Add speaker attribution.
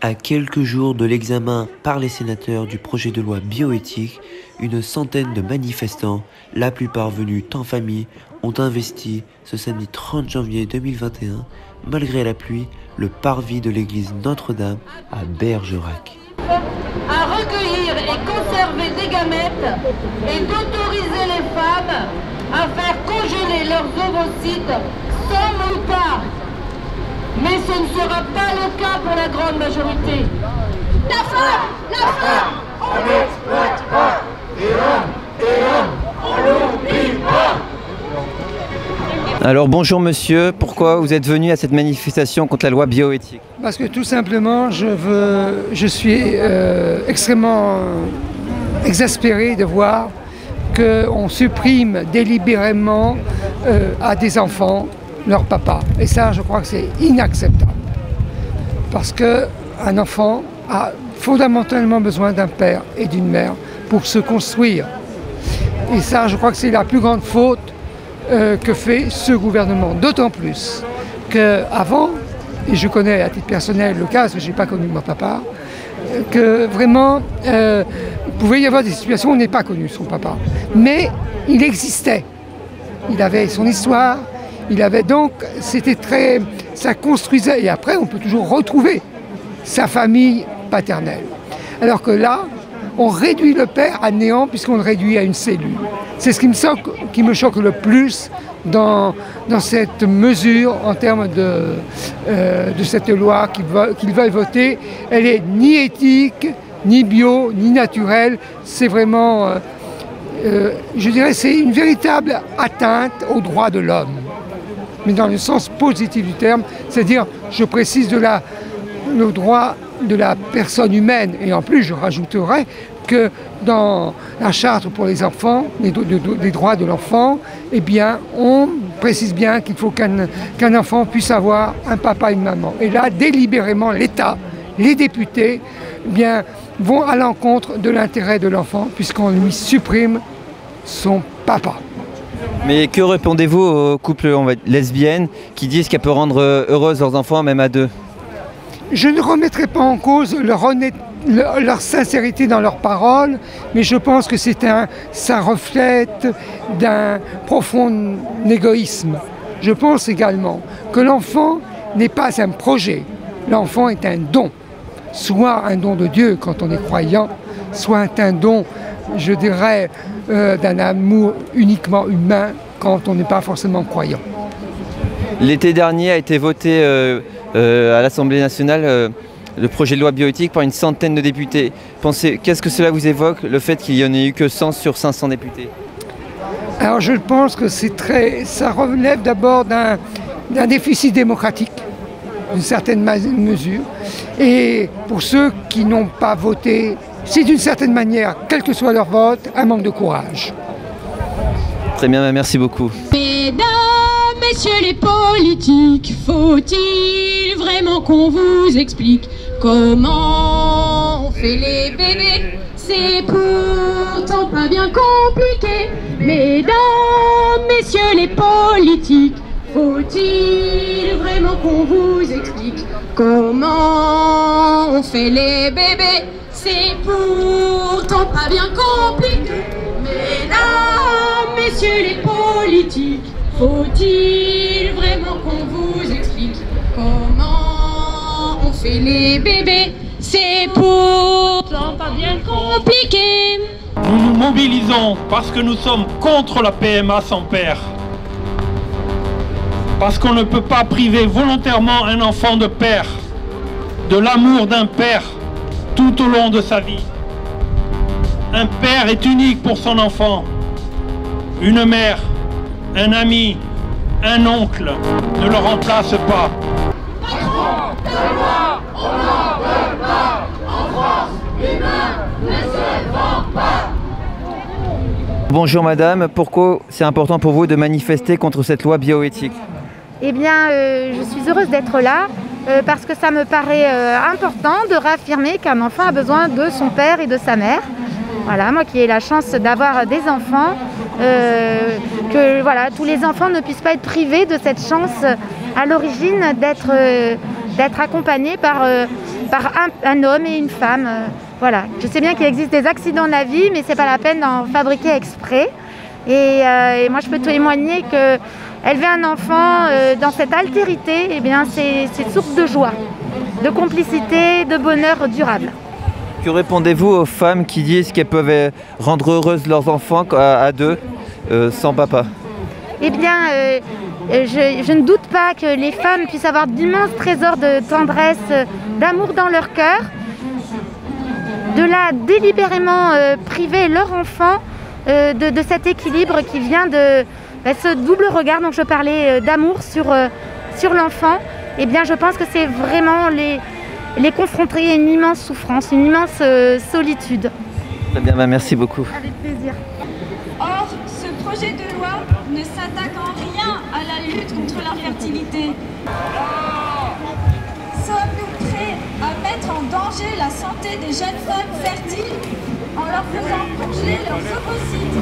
Speaker 1: À quelques jours de l'examen par les sénateurs du projet de loi bioéthique, une centaine de manifestants, la plupart venus en famille, ont investi ce samedi 30 janvier 2021, malgré la pluie, le parvis de l'église Notre-Dame à Bergerac.
Speaker 2: À recueillir et conserver des gamètes et d'autoriser les femmes à faire congeler leurs ovocytes sans nulle part. Mais ce ne sera pas le cas pour la grande majorité. La femme, on n'exploite pas, et l'homme, on l'oublie pas.
Speaker 3: Alors bonjour monsieur, pourquoi vous êtes venu à cette manifestation contre la loi bioéthique?
Speaker 4: Parce que tout simplement, je suis extrêmement exaspéré de voir qu'on supprime délibérément à des enfants leur papa. Et ça, je crois que c'est inacceptable. Parce qu'un enfant a fondamentalement besoin d'un père et d'une mère pour se construire. Et ça, je crois que c'est la plus grande faute que fait ce gouvernement. D'autant plus qu'avant, et je connais à titre personnel le cas, parce que je n'ai pas connu mon papa, que vraiment, il pouvait y avoir des situations où on n'est pas connu son papa. Mais il existait. Il avait son histoire. Il avait donc, ça construisait, et après on peut toujours retrouver sa famille paternelle. Alors que là, on réduit le père à néant puisqu'on le réduit à une cellule. C'est ce qui me choque le plus dans cette mesure en termes de cette loi qu'ils veulent voter. Elle est ni éthique, ni bio, ni naturelle. C'est vraiment, je dirais, c'est une véritable atteinte aux droits de l'homme. Mais dans le sens positif du terme, c'est-à-dire, je précise le droit de la personne humaine. Et en plus, je rajouterais que dans la charte pour les enfants, les droits de l'enfant, eh bien, on précise bien qu'il faut qu'un enfant puisse avoir un papa et une maman. Et là, délibérément, l'État, les députés, eh bien, vont à l'encontre de l'intérêt de l'enfant, puisqu'on lui supprime son papa.
Speaker 3: Mais que répondez-vous aux couples lesbiennes qui disent qu'elles peuvent rendre heureuses leurs enfants, même à deux?
Speaker 4: Je ne remettrai pas en cause leur sincérité dans leurs paroles, mais je pense que ça reflète d'un profond égoïsme. Je pense également que l'enfant n'est pas un projet, l'enfant est un don. Soit un don de Dieu quand on est croyant, soit un don, je dirais, d'un amour uniquement humain quand on n'est pas forcément croyant.
Speaker 3: L'été dernier a été voté à l'Assemblée nationale le projet de loi bioéthique par une centaine de députés. Qu'est-ce que cela vous évoque, le fait qu'il n'y en ait eu que 100 sur 500 députés?
Speaker 4: Alors je pense que ça relève d'abord d'un déficit démocratique, d'une certaine mesure. Et pour ceux qui n'ont pas voté, c'est d'une certaine manière, quel que soit leur vote, un manque de courage.
Speaker 3: Très bien, merci beaucoup.
Speaker 5: Mesdames, messieurs les politiques, faut-il vraiment qu'on vous explique comment on fait les bébés? C'est pourtant pas bien compliqué. Mesdames, messieurs les politiques, faut-il vraiment qu'on vous explique comment on fait les bébés? C'est pourtant pas bien compliqué. Mesdames, messieurs les politiques, faut-il vraiment qu'on vous explique comment on fait les bébés? C'est pourtant pas bien compliqué.
Speaker 6: Nous nous mobilisons parce que nous sommes contre la PMA sans père. Parce qu'on ne peut pas priver volontairement un enfant de père, de l'amour d'un père tout au long de sa vie. Un père est unique pour son enfant. Une mère, un ami, un oncle ne le remplace pas.
Speaker 3: Bonjour madame, pourquoi c'est important pour vous de manifester contre cette loi bioéthique?
Speaker 7: Eh bien, je suis heureuse d'être là parce que ça me paraît important de réaffirmer qu'un enfant a besoin de son père et de sa mère. Voilà, moi qui ai la chance d'avoir des enfants, que voilà, tous les enfants ne puissent pas être privés de cette chance à l'origine d'être accompagnés par un homme et une femme. Voilà. Je sais bien qu'il existe des accidents de la vie, mais c'est pas la peine d'en fabriquer exprès. Et moi, je peux témoigner que élever un enfant dans cette altérité, eh bien, c'est source de joie, de complicité, de bonheur durable.
Speaker 3: Que répondez-vous aux femmes qui disent qu'elles peuvent rendre heureuses leurs enfants à deux, sans papa?
Speaker 7: Eh bien, je ne doute pas que les femmes puissent avoir d'immenses trésors de tendresse, d'amour dans leur cœur. De là, délibérément priver leur enfant de cet équilibre qui vient de ce double regard dont je parlais d'amour sur l'enfant, eh bien, je pense que c'est vraiment les confronter à une immense souffrance, une immense solitude.
Speaker 3: Très bien, merci beaucoup.
Speaker 7: Avec plaisir.
Speaker 8: Or, ce projet de loi ne s'attaque en rien à la lutte contre l'infertilité. Sommes-nous prêts à mettre en danger la santé des jeunes femmes fertiles en leur faisant congeler leurs ovocytes?